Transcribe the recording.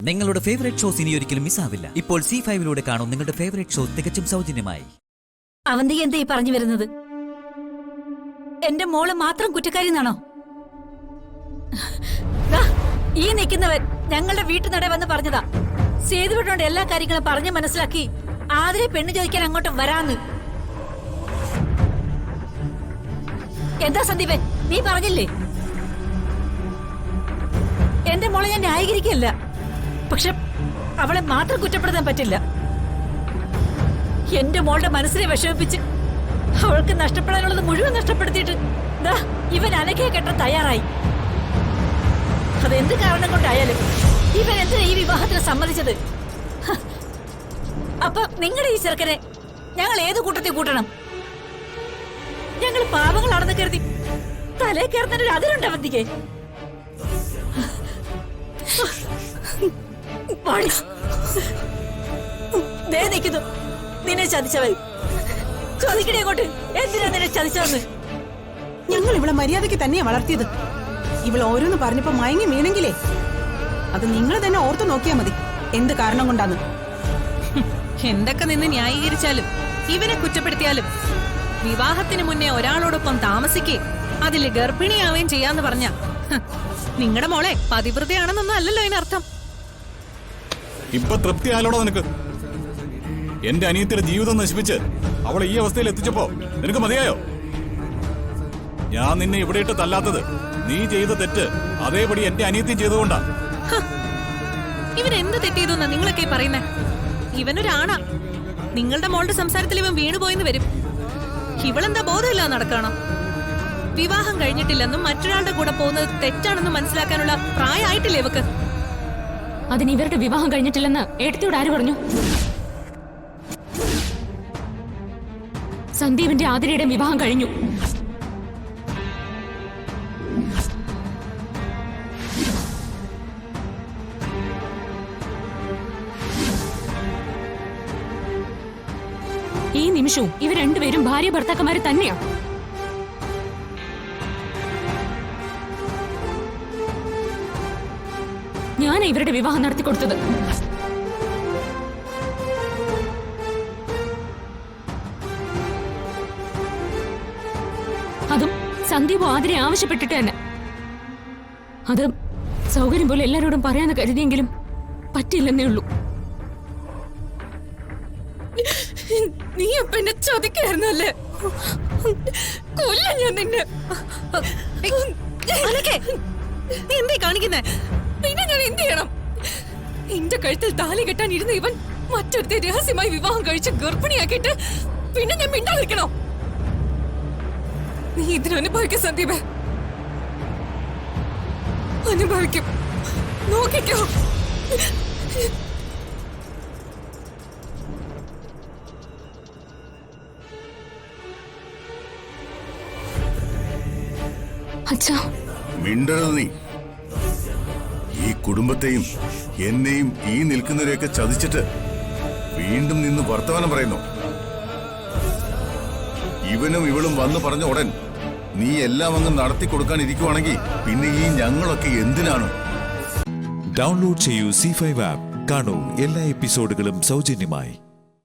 നിങ്ങളുടെ favourite shows ഇനി ഒരിക്കലും മിസ്സാവില്ല. ഇപ്പോൾ C5 കാണും നിങ്ങളുടെ ഫേവറേറ്റ് ഷോ തികച്ചും സൗജന്യമായി. അവന്തിക എന്താ ഈ പറഞ്ഞു വരുന്നത്? എന്റെ മോള് മാത്രം കുറ്റക്കാരിന്നാണോ? ഈ നിൽക്കുന്നവൻ ഞങ്ങളുടെ വീട്ടുനട വന്ന് പറഞ്ഞതാ. സേതുവിനോട് എല്ലാ കാര്യങ്ങളും പറഞ്ഞു മനസ്സിലാക്കി ആതിരെ പെണ്ണ് ചോദിക്കാൻ അങ്ങോട്ട് വരാന്ന്. എന്താ സന്ദീപേ, നീ പറഞ്ഞില്ലേ? എന്റെ മോളെ ഞാൻ ന്യായീകരിക്കല്ല, പക്ഷെ അവളെ മാത്രം കുറ്റപ്പെടുത്താൻ പറ്റില്ല. എന്റെ മോളുടെ മനസ്സിനെ വിഷമിപ്പിച്ച് അവൾക്ക് നഷ്ടപ്പെടാനുള്ളത് മുഴുവൻ നഷ്ടപ്പെടുത്തിയിട്ട് ഇവൻ അനഘയെ കെട്ടാൻ തയ്യാറായി. അതെന്ത് കാരണം കൊണ്ടായാലും ഇവൻ എന്തിനാ ഈ വിവാഹത്തിന് സമ്മതിച്ചത്? അപ്പൊ നിങ്ങളുടെ ഈ ചെറുക്കനെ ഞങ്ങൾ ഏത് കൂട്ടത്തിൽ കൂട്ടണം? ഞങ്ങൾ പാവങ്ങളാണെന്ന് കരുതി തലേ കയറുന്നതിന് അതിലുണ്ട് അവന്തിക്ക്. നിൽക്കുന്നു നിന്നെ ചതിച്ചവൻ. ചോദിക്കണേ അങ്ങോട്ട്, എന്തിനാ നിന്നെ ചതിച്ചതെന്ന്? ഞങ്ങൾ ഇവളെ മര്യാദയ്ക്ക് തന്നെയാ വളർത്തിയത്. ഇവൾ ഓരോന്ന് പറഞ്ഞപ്പോ മയങ്ങി വീണെങ്കിലേ അത് നിങ്ങൾ തന്നെ ഓർത്തു നോക്കിയാ മതി എന്ത് കാരണം കൊണ്ടാന്ന്. എന്തൊക്കെ നിന്ന് ന്യായീകരിച്ചാലും ഇവനെ കുറ്റപ്പെടുത്തിയാലും വിവാഹത്തിന് മുന്നേ ഒരാളോടൊപ്പം താമസിക്കേ അതില് ഗർഭിണിയാവുകയും ചെയ്യാന്ന് പറഞ്ഞ നിങ്ങളുടെ മോളെ പതിവൃതയാണെന്നൊന്നും അല്ലല്ലോ അതിനർത്ഥം. ഇപ്പൊ തൃപ്തിയാലോടോ നിനക്ക്? എന്റെ അനിയത്തിയുടെ ജീവിതം നശിപ്പിച്ച് അവളെ ഈ അവസ്ഥയിൽ എത്തിച്ചപ്പോ നിനക്ക് മതിയായോ? ഞാൻ നിന്നെ ഇവിടെ ഇട്ട് തല്ലാത്തത് നീ ചെയ്ത തെറ്റ് അതേപടി എന്റെ അനിയത്തി ചെയ്തുകൊണ്ടാ. ഇവൻ എന്ത് തെറ്റിയതെന്നാ നിങ്ങളൊക്കെ പറയുന്നേ? ഇവനൊരാണാ. നിങ്ങളുടെ മോളുടെ സംസാരത്തിൽ ഇവൻ വീണുപോയെന്ന് വരും. ഇവളെന്താ ബോധമില്ലാതെ നടക്കണം? വിവാഹം കഴിഞ്ഞിട്ടില്ലെന്നും മറ്റൊരാളുടെ കൂടെ പോകുന്നത് തെറ്റാണെന്നും മനസ്സിലാക്കാനുള്ള പ്രായമായിട്ടില്ലേ ഇവക്ക്? അതിന് ഇവരുടെ വിവാഹം കഴിഞ്ഞിട്ടില്ലെന്ന് ഏട്ടത്തിയോട് ആര് പറഞ്ഞു? സന്ദീപിന്റെ ആതിരയുടെ വിവാഹം കഴിഞ്ഞു. ഈ നിമിഷവും ഇവർ രണ്ടുപേരും ഭാര്യ ഭർത്താക്കന്മാര് തന്നെയാ. ഞാനാ ഇവരുടെ വിവാഹം നടത്തിക്കൊടുത്തത്. അതും സന്ദീപ് ആതിരെ ആവശ്യപ്പെട്ടിട്ട് തന്നെ. അത് സൗകര്യം പോലെ എല്ലാരോടും പറയാന്ന് കരുതിയെങ്കിലും പറ്റില്ലെന്നേ ഉള്ളൂ. നീ അപ്പൊ എന്നെ ചതിക്കായിരുന്നല്ലേ? കൊല്ല ഞാൻ നിന്നെ. നീ എന്തേ കാണിക്കുന്നേ? പിന്നെ ഞാൻ എന്ത് ചെയ്യണം? എന്റെ കഴുത്തിൽ താലി കെട്ടാൻ ഇരുന്ന ഇവൻ മറ്റൊരുത്തെ രഹസ്യമായി വിവാഹം കഴിച്ച് ഗർഭിണിയാക്കിയിട്ട് പിന്നെ ഞാൻ മിണ്ടാതിരിക്കണോ? നീ ഇതിനനുഭവിക്കും സന്ദീപ്, അനുഭവിക്കും. നോക്കിക്കോ. അച്ഛാ മിണ്ടരുത് നീ. ഈ കുടുംബത്തെയും എന്നെയും ഈ നിൽക്കുന്നവരെയൊക്കെ ചതിച്ചിട്ട് വീണ്ടും നിന്ന് വർത്തമാനം പറയുന്നു. ഇവനും ഇവളും വന്നു പറഞ്ഞ ഉടൻ നീ എല്ലാം അങ്ങ് നടത്തി കൊടുക്കാനിരിക്കുവാണെങ്കിൽ പിന്നെ ഈ ഞങ്ങളൊക്കെ എന്തിനാണ്? ഡൗൺലോഡ് ചെയ്യൂ C5 ആപ്പ്. കാണൂ എല്ലാ എപ്പിസോഡുകളും സൗജന്യമായി.